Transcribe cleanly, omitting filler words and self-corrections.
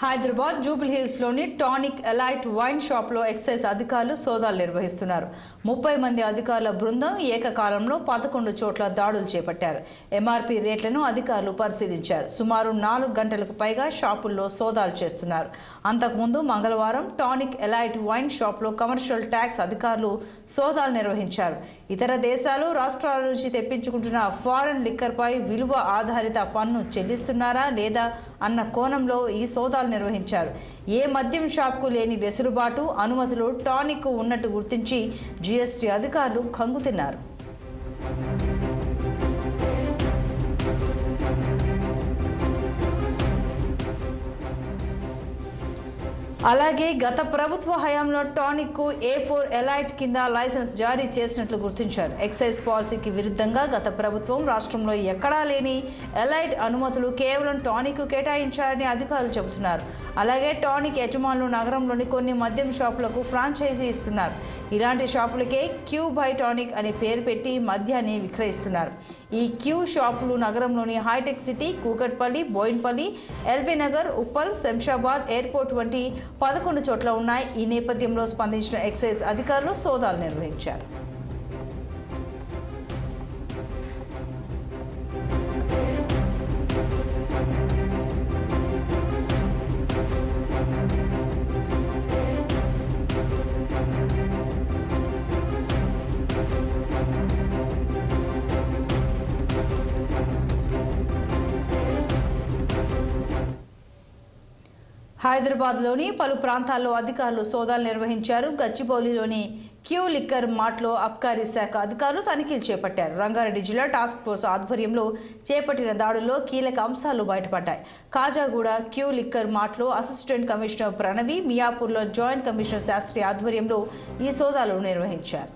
Hyderabad Jubilee hills లోని tonic elite wine shop లో excise అధికారులు సోదాలు నిర్వహిస్తున్నారు. 30 మంది అధికారుల బృందం ఏకకాలంలో 11 చోట్ల దాడులు చేపట్టారు. ఎంఆర్పీ రేట్లను అధికారులు పరిశీలించారు. సుమారు 4 గంటలకు పైగా షాపుల్లో సోదాలు చేస్తున్నారు. అంతకుముందు మంగళవారం టానిక్ ఎలైట్ వైన్ షాప్ లో కమర్షియల్ ట్యాక్స్ అధికారులు సోదాలు నిర్వహించారు. ఇతర దేశాలు రాష్ట్రాల నుంచి తెప్పించుకుంటున్న ఫారెన్ లిక్కర్ పై విలువ ఆధారిత పన్ను చెల్లిస్తున్నారా లేదా అన్న కోణంలో ఈ సోదాలు నిర్వహించారు. ఏ మద్యం షాప్కు లేని వెసులుబాటు అనుమతులు టానిక్ ఉన్నట్టు గుర్తించి జీఎస్టీ అధికారులు కంగుతిన్నారు. అలాగే గత ప్రభుత్వ హయాంలో టానిక్ కు A4 ఎలైట్ కింద లైసెన్స్ జారీ చేసినట్లు గుర్తించారు. ఎక్సైజ్ పాలసీకి విరుద్ధంగా గత ప్రభుత్వం రాష్ట్రంలో ఎక్కడా లేని ఎలైట్ అనుమతులు కేవలం టానిక్ కు కేటాయించారని అధికారులు చెబుతున్నారు. అలాగే టానిక్ యజమానులు నగరంలోని కొన్ని మద్యం షాపులకు ఫ్రాంచైజీ ఇస్తున్నారు. ఇలాంటి షాపులకే క్యూ బై టానిక్ అని పేరు పెట్టి మద్యాన్ని విక్రయిస్తున్నారు. ఈ క్యూ షాపులు నగరంలోని హైటెక్ సిటీ, కూకట్పల్లి, బోయిన్పల్లి, ఎల్బీ నగర్, ఉప్పల్, శంషాబాద్, ఎయిర్పోర్ట్ వంటి 11 చోట్ల ఉన్నాయి. ఈ నేపథ్యంలో స్పందించిన ఎక్సైజ్ అధికారులు సోదాలు నిర్వహించారు. హైదరాబాద్లోని పలు ప్రాంతాల్లో అధికారులు సోదాలు నిర్వహించారు. గచ్చిబౌలిలోని క్యూ లిక్కర్ మార్ట్లో అబ్కారీ శాఖ అధికారులు తనిఖీలు చేపట్టారు. రంగారెడ్డి జిల్లా టాస్క్ ఫోర్స్ ఆధ్వర్యంలో చేపట్టిన దాడుల్లో కీలక అంశాలు బయటపడ్డాయి. కాజాగూడ క్యూ లిక్కర్ మార్ట్లో అసిస్టెంట్ కమిషనర్ ప్రణవి, మియాపూర్లో జాయింట్ కమిషనర్ శాస్త్రి ఆధ్వర్యంలో ఈ సోదాలు నిర్వహించారు.